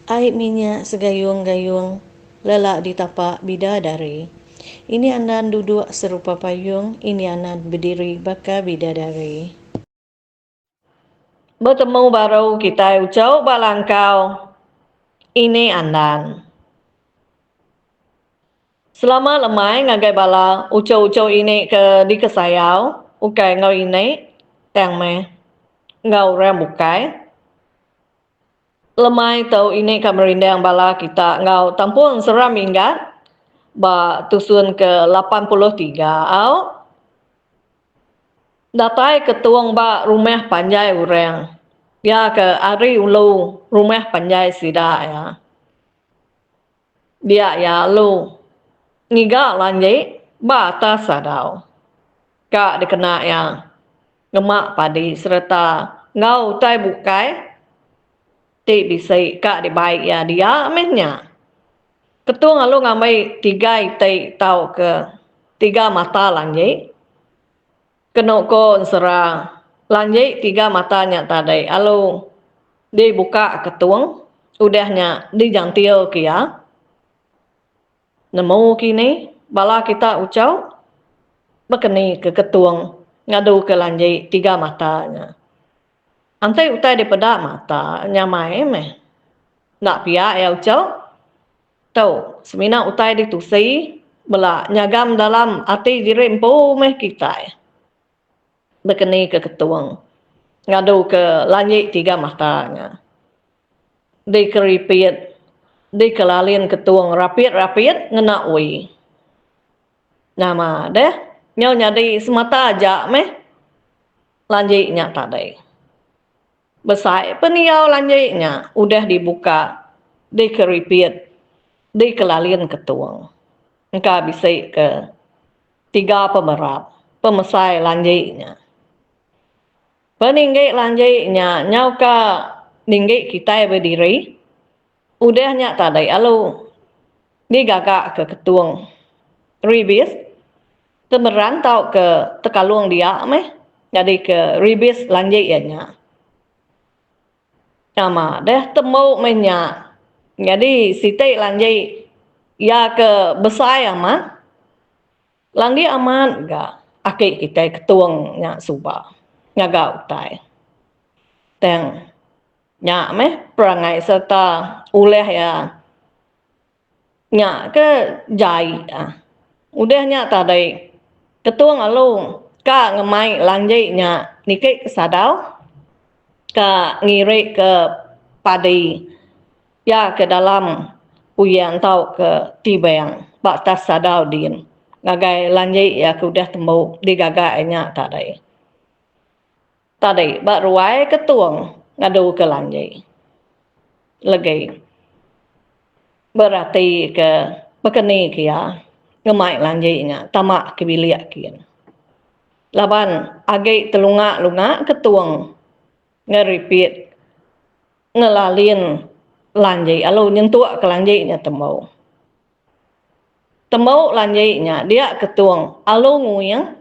Air minyak segayung-gayung lelak di tapak bidadari. Ini anan duduk serupa payung, ini anan berdiri bakal bidadari. Bertemu baru kita ucau balangkau, ini anan. Selama lemai ngagai bala ucau-ucau ini ke di kesayau, ukai ngau ini, tang me, ngau rem bukai. Lemai tau ini kamerindang bala kita ngau tampung seram minggat, ba tusun ke 83 au. Datai ketuang ba rumah panjai urang. Ya ke ari ulu rumah panjai sida ya. Dia ya lu ngiga lanjai ba atas sadau. Kak dikena yang ngemak padi serta ngau tai bukai ti bisai kak di baik ya dia amehnya. Ketuang alu ngamai 3 tai tau ke 3 mata lanjai. Kenoko sera lanjai 3 matanya tadai alu dibuka ketuang udahnya dijantil kia. Nemu kini bala kita ucau bekeni ke ketuang ngadu ke lanjai 3 matanya. Antai utai daripada mata nyamai meh. Nak pia ya ucau. Tau semina utai ditusi bela nyagam dalam hati diri empu meh kita. Bekeni ke ketuang ngadu ke lanjai 3 matanya. Dikeripit dikelalin ketuang rapit-rapit ngena ui. Nama deh nyau nyadi semata aja meh lanjainya tadai. Besai peniau lanjainya udah dibuka, dikeripit, dikelalin ketuang. Engka bisa ke 3 pemerap, pemesai lanjainya. Peninggi lanjainya nyau ka ninggi kita berdiri. Udahnya tadai alu digagak ke ketuang ribis. Temeran tau ke tekalung dia meh. Jadi ke ribis lanjainya. Nama dah temu menya. Jadi sitai lanjai ya ke besar aman. Langdi aman ga akik kita ketuang nya suba. Ngaga utai. Teng nya meh perangai serta uleh ya. Nya ke jai udahnya tadai ketuang alu ka ngemai lanjai nya nikik sadau ka ngirik ke padi ya ke dalam uyan tau ke tibeng batas sadau din ngagai lanjai ya kudah temu digagainya tadai ba ruai ketuang ngadu ke lanjai lagi berarti ke bekeni kia ngemai lanjainya tamak kebiliak kian laban agi telunga-lunga ketuang ngeripit ngelalin lanjai alu nyentuak ke lanjainya temu lanjainya dia ketuang alu nguyang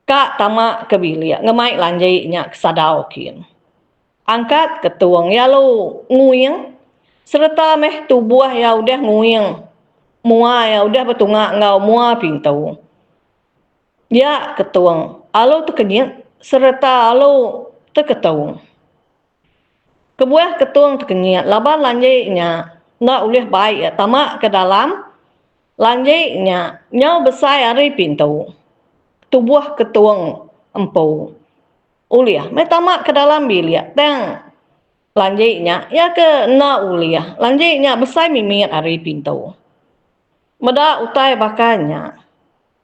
kak tamak kebiliak ngemai lanjainya kesadau kian angkat ketuang ya lu nguyang serta meh tubuh ya udah nguyang mua ya udah betunga ngau mua pintu ya ketuang alu tekenyit serta alu teketau kebuah ketuang tekenyit laban lanjainya nak ulih baik ya tamak ke dalam lanjainya nyau besar ari pintu tubuh ketuang empu uliah me tamak ke dalam bilik tang lanjainya ya ke na uliah lanjainya besar mimit ari pintu meda utai bakanya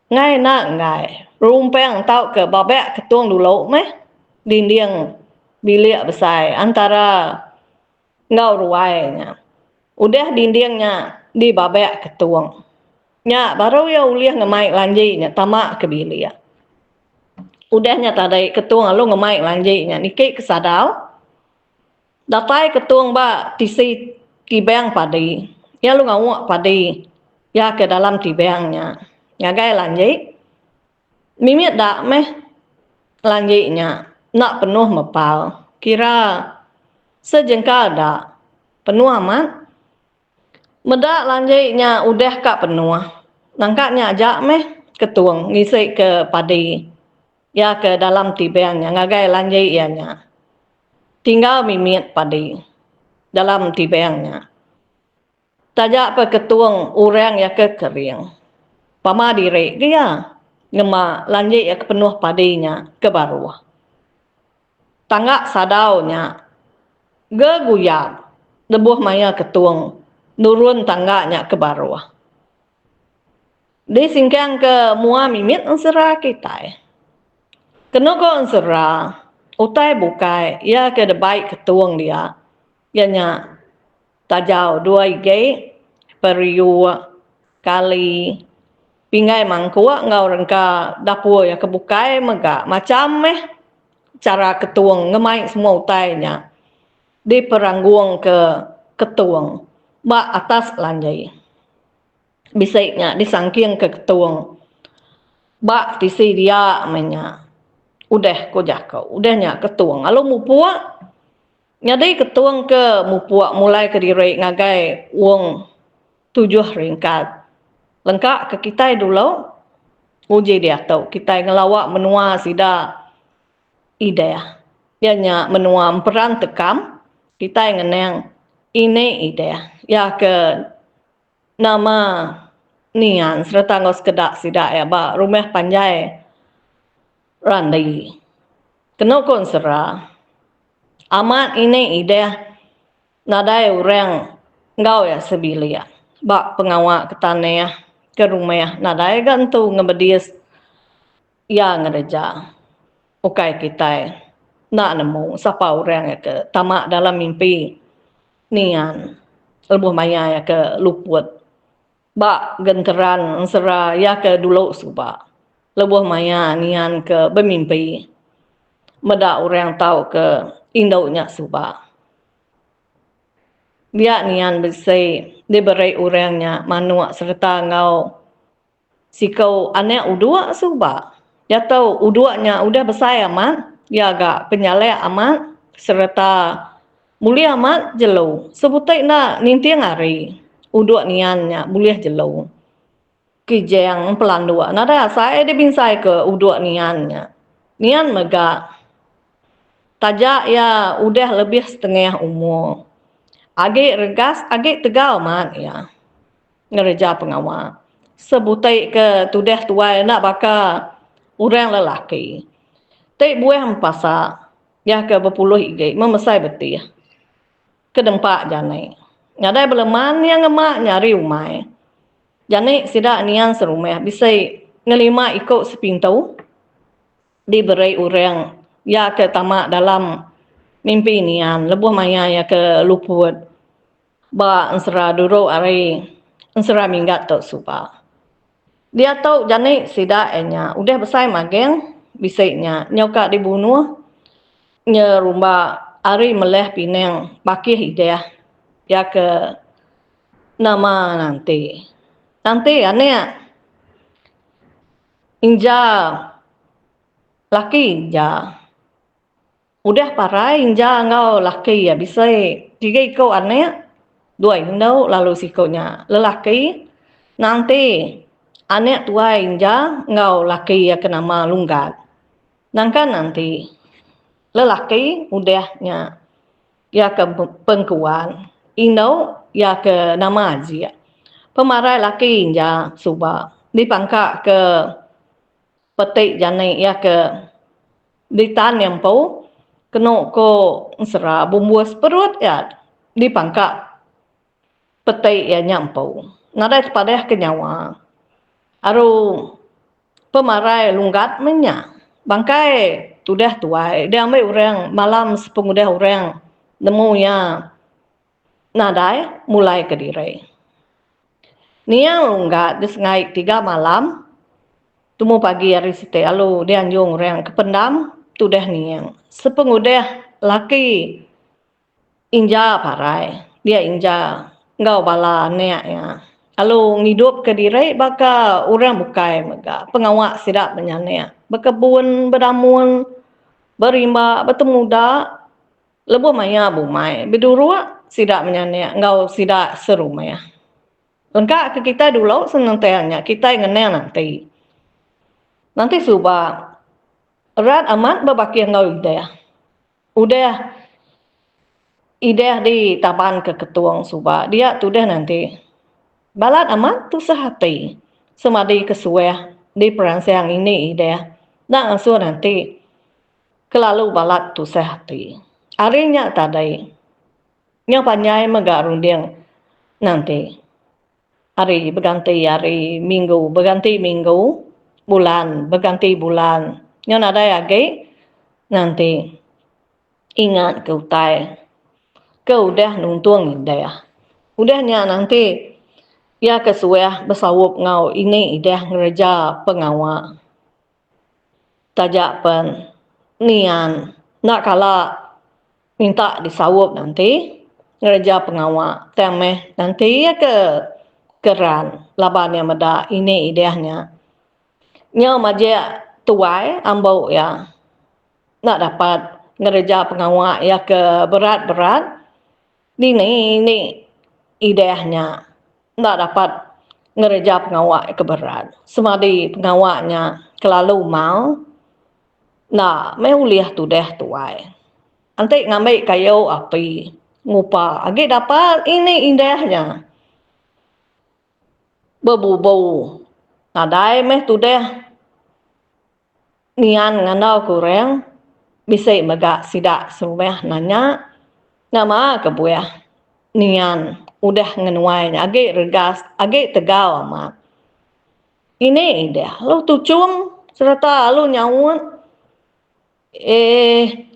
ngai nak ngai rumpeng tau ke babek ketuang dulu meh dinding bilik besar antara ngau ruainya udah dindingnya di babek ketuang nya baru ya uliah ngemai lanjainya tamak ke bilik udahnya tadai ketuang alu ngemai lanjainya nikik kesadau datai ketuang ba tisi tibeng padi ya lu ngau padi ya ke dalam tibengnya ngagai lanjai mimit dak meh lanjainya nak penuh mepal kira sejengkal dak penuh amat. Medak lanjainya udah kak penuh. Nangkaknya ajak meh ketuang ngisi ke padi. Ya ke dalam tibengnya ngagai lanjai ianya. Tinggal mimit padi dalam tibengnya. Tajak pe ketuang urang ya ke kering. Pama direk dia ngema lanjai ya ke penuh padinya ke bawah. Tanggak sadaunya geguyak lebuh maya ketuang nurun tangganya ke bawah. Di singkang ke mua mimit ensera kita. Kena ko ensera utai bukai ya ke debai ketuang dia. Ianya tajau dua ige periu kali pingai mangkua ngau rengka dapur ya kebukai mega macam cara ketuang ngemai semua utainya di perangguang ke ketuang ba atas lanjai bisaiknya disangking ke ketuang ba tisi dia menya udah ko jakau udahnya ketuang alo mupua nyadai ketuang ke mupua mulai ke diri ngagai uang 7 ringkat lengkap ke kita dulu uji dia tahu kita ngelawak menua sida ide ianya menua peran tekam kita ngeneng ini ide ya ke nama nian serta ngos kedak sida ya ba rumah panjai randi kena kon sera amat ini ide nadai orang ngau ya sebilia ba pengawak ketane ya ke rumah nadai gantu ngebedias ya ngereja ukai kita nak nemu siapa orang ya ke tamak dalam mimpi nian lebuh maya ya ke luput ba genteran sera ya ke dulu suba lebuh maya nian ke bermimpi meda orang tahu ke indaunya suba dia nian bersih diberi orangnya manuak serta ngau sikau anak udua suba ya tahu uduanya udah besar amat ya agak penyalai amat serta mulia amat jelo sebutai na nintiang hari uduk niannya mulia jelo kijang pelandua nada saya dibinsai ke uduk niannya nian mega tajak ya udah lebih setengah umur agak regas agak tegal mat ya ngereja pengawal sebutai ke tudah tuai nak bakal orang lelaki tak buah empasa ya ke berpuluh ige memesai beti ke dempak janai nyadai beleman yang ngemak nyari umai janai sidak nian serumah bisa ngelima ikut sepintu diberi orang ya ke tamak dalam mimpi nian lebuh maya ya ke luput ba ensera duru ari ensera minggat tok supa dia tahu janai sidak enya udah besar mageng bisanya nyoka dibunuh nyerumba ari meleh pineng pakih ide ya ke nama nanti ane inja laki inja udah parai inja ngau laki ya bisa tiga ikut ane dua indau lalu sikonya lelaki nanti anek tua inja ngau laki ya ke nama lunggat nangkan nanti lelaki udahnya ya ke pengkuan indau ya ke nama aji pemarai laki inja suba dipangkak ke petik janai ya ke ditan yang pau kena ko sera bumbuas perut ya dipangkak petik ya nyampau nada pada kenyawa aru pemarai lunggat menya bangkai tudah tuai dia ambil orang malam sepengudah orang nemu ya nadai mulai ke diri nia lunggat disengai 3 malam tumu pagi hari site alu dia anjung orang kependam tudah nia sepengudah laki inja parai dia inja ngau bala nek ya alu ngidup ke diri baka orang bukai mega pengawak sidak menyane berkebun beramun berimba bertemu dak lebuh maya bumai bedurua sidak menyanyi ngau sidak serumah. Lengkap ke kita dulu senantainya kita ngenal nanti. Nanti subah erat amat berbaki ngau ide. Udah ide di taban ke ketuang subah dia tudah nanti. Balat amat tu sehati. Semadi kesuai di perangsang ini ide. Nak asuh nanti. Kelalu balat tu sehati. Arinya tadai. Nya panjai megarunding nanti. Hari berganti hari minggu, berganti minggu, bulan, berganti bulan. Yang ada lagi nanti ingat ke utai. Ke udah nuntung dia. Udahnya nanti ya kesuai bersawup ngau ini dah ngerja pengawal. Tajak pen nian nak kala minta disawup nanti ngerja pengawal. Temeh nanti ya ke keran laban yang meda ini idehnya nya maje tuai ambau ya nak dapat ngerja pengawal ya ke berat-berat ini idehnya nak dapat ngerja pengawal ke berat semadi pengawalnya kelalu mau nah meuliah tu deh tuai antik ngambil kayu api ngupa agi dapat ini indahnya berbau. Nadai meh tu deh nian ngandau kurang bisa megak sidak serumah nanya nama kebuah nian udah ngenuainya agi regas agi tegau amat ini dia lu tucum serta lu nyawut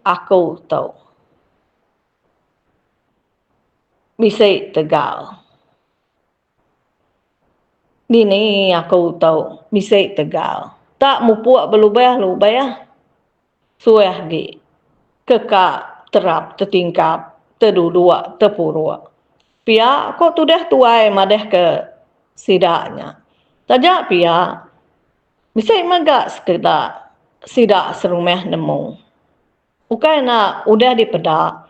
aku tahu bisa tegau Dini aku tahu bisa tegal. Tak mupuak berlubah-lubah suah di kekak terap tertingkap terduduk terpuruk. Pia kok tudah tuai madeh ke sidaknya. Tajak pia bisa magak sekedar sidak serumah nemu. Bukan nak udah dipedak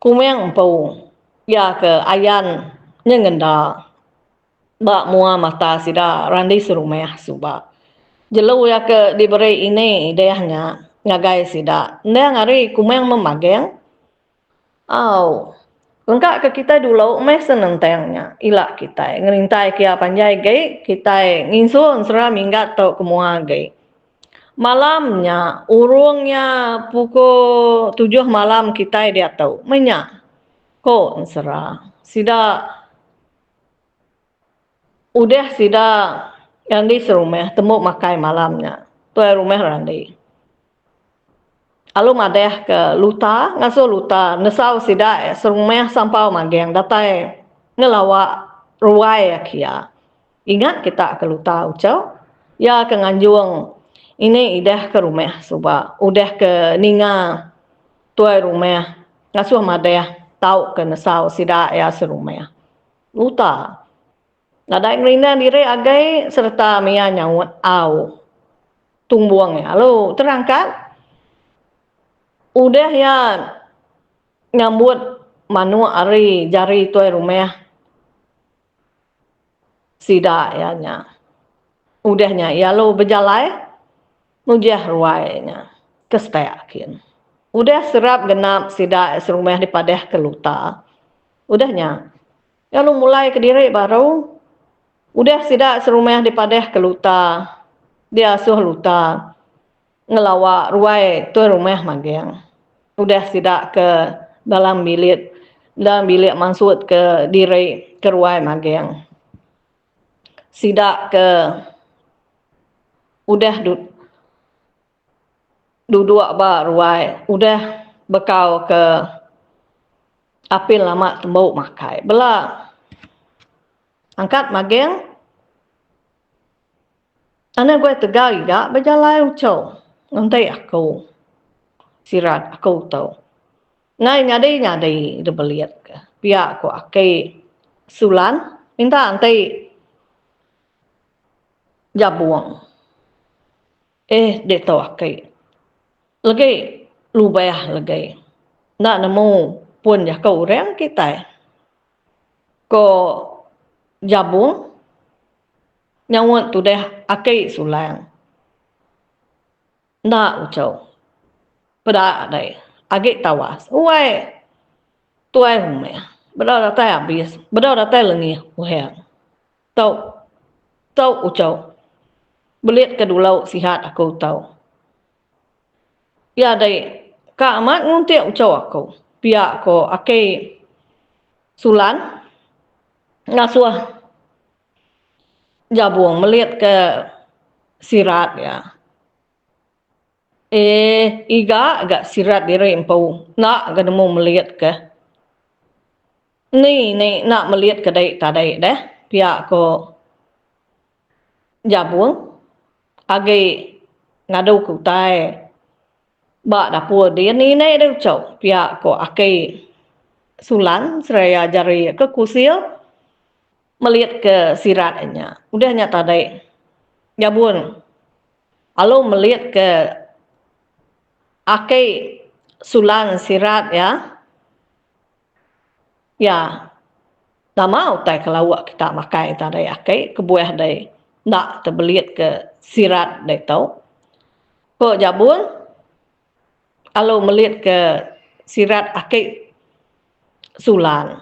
kumeng empau ya ke ayan nyengenda. Bak mua mata sida randi serumah subak. Jelu ya ke diberi ini idehnya ngagai sida. Nda ngari kumeng memageng. Lengkap ke kita dulu meh senentengnya ilak kita ngerintai kia panjai gay kita nginsun serah minggat tau kemua gay. Malamnya urungnya pukul 7 malam kita dia tahu menyak. Kok serah sida udah sida Randi serumah temu makai malamnya. Tuai rumah Randi. Alu madeh ke luta, ngasuh luta, nesau sida serumah sampau mageng datai ngelawak ruai kia. Ingat kita ke luta ucau, ya ke nganjuang ini idah ke rumah subak, udah ke ninga tuai rumah ngasuh madeh tau ke nesau sida ya serumah. Luta. Nadai ngerinda diri agai serta mia nyawut au tumbuangnya. Lalu terangkat udah ya nyambut manu ari jari tuai rumah sida ya nya. Udahnya ya lo berjalai nujah ruainya kespeakin. Udah serap genap sida serumah dipadeh ke luta. Udahnya ya lo mulai ke diri baru udah sidak serumah dipadeh ke luta. Dia asuh luta. Ngelawak ruai tu rumah mageng. Udah sidak ke dalam bilik. Dalam bilik maksud ke diri ke ruai mageng. Sidak ke udah duduk ba ruai. Udah bekau ke apil lama tembuk makai. Bela angkat mageng. Anak gue tegal juga berjalan ucau. Nanti aku sirat aku tahu. Ngai nyadai dibeliat ke. Pihak aku akai sulan minta nanti jabuang. Dia tahu akai. Lagi lubah lagi. Nak nemu pun ya kau orang kita ko jabung nyawon tu deh akai sulang na ucau pada dai agak tawas uai tuai hume beda data habis beda data lengi uhe tau tau ucau belit kedulau sihat aku tahu ya dai ka amat ngunti ucau aku pihak ko akai sulan ngasuh jabung melihat ke sirat ya iga agak sirat diri empau nak gademu melihat ke ni nak melihat ke dai tadai deh pihak ko jabung agai ngadu ku tai ba dapur dia ni deu cau pihak ko akai sulan seraya jari ke kusil melihat ke siratnya udahnya tadai jabun alo melihat ke akai sulan sirat ya tak mau tai kelawak kita makai tadai akai kebuah dai nak terbeliat ke sirat dai tau ko jabun alo melihat ke sirat akai sulan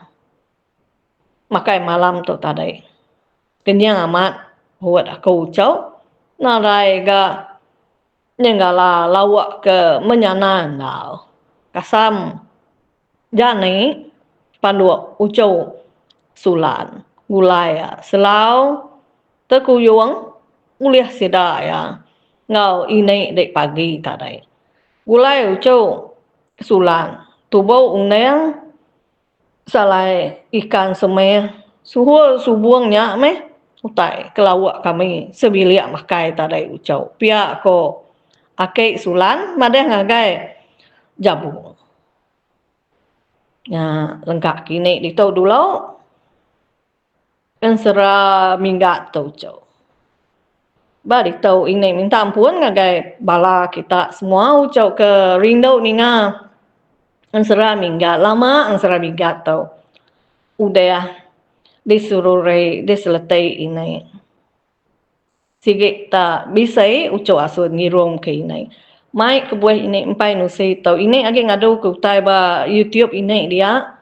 makai malam tu tadai kenyang amat buat aku ucau narai ga nenggala lawak ke menyanang ngau kasam jani pandu ucau sulan gulaya selau tekuyung uliah sida ya ngau ini dek pagi tadai gulai ucau sulan tubuh uneng salai ikan semeh suhul subuangnya meh utai kelawak kami sebiliak makai tadai ucau pihak ko akai sulan madeh ngagai jabu ya lengkap kini di tau dulu kan sera minggat tau ucau bari tau ini minta ampun ngagai bala kita semua ucau ke rindu ninga ansera minggat lama ansera minggat tau udah disuruh diseletai ini sige ta bisai ucau asud ngirom ke ini mai kebuah ini empai nusi tau ini agi ngadu ku tai ba YouTube ini dia